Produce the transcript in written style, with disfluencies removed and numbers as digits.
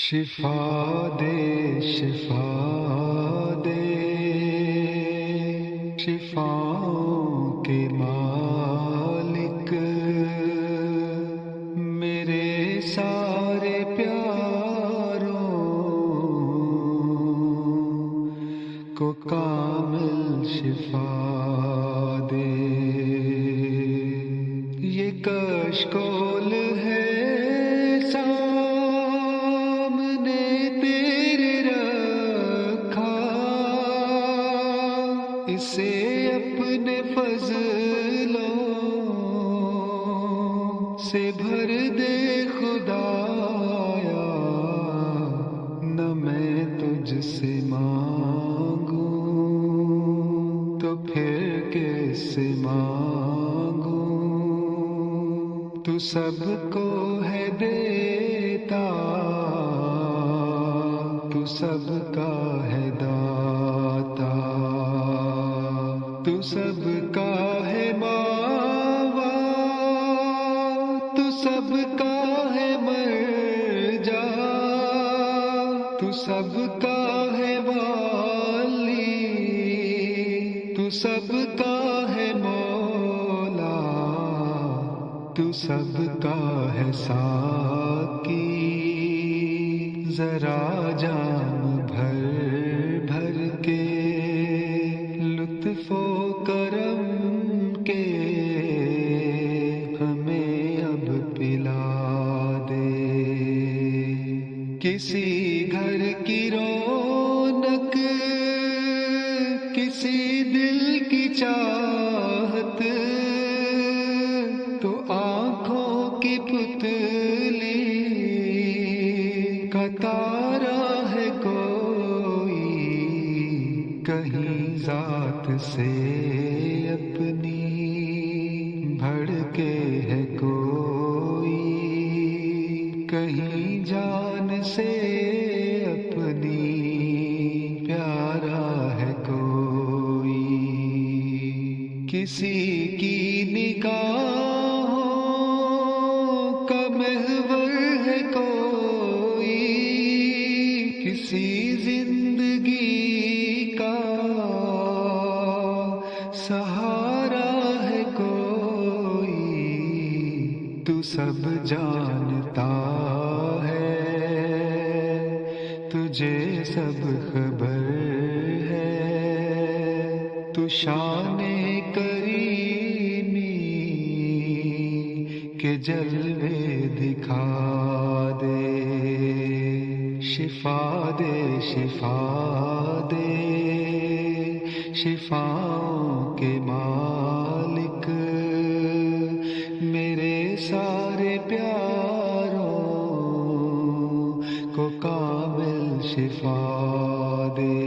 شفا دے شفا دے شفاؤں کے مالک، میرے سارے پیاروں کو کامل شفا دے۔ یہ کشکول ہے سامنے تیرے رکھا، اسے اپنے فضلوں سے بھر دے خدایا، نہ میں تجھ سے مانگوں تو پھر کس سے مانگوں؟ تو سب کو ہے دیتا، تو سب کا ہے داتا، تو سب کا ہے ماوا، تو سب کا ہے مرجا، تو سب کا ہے والی، تو سب کا ہے مولا، تو سب کا ہے ساقی۔ ذرا جام بھر بھر کے لطف و کرم کے ہمیں اب پلا دے۔ کسی گھر کی رونق، کسی دل کی چاہت، تو آنکھوں کی پتلی کا تارا ہے کوئی، کہیں ذات سے اپنی بھڑکے ہے کوئی، کہیں جان سے اپنی پیارا ہے کوئی۔ کسی کی نگاہوں کا محور ہے کوئی، کسی زندگی کا سہارا ہے کوئی، تو سب جانتا ہے، تجھے سب خبر ہے، تو شان کریمی کے جلوے دکھا دے۔ شفا دے شفا دے شفاؤں کے مالک، میرے سارے پیاروں کو کامل شفا دے۔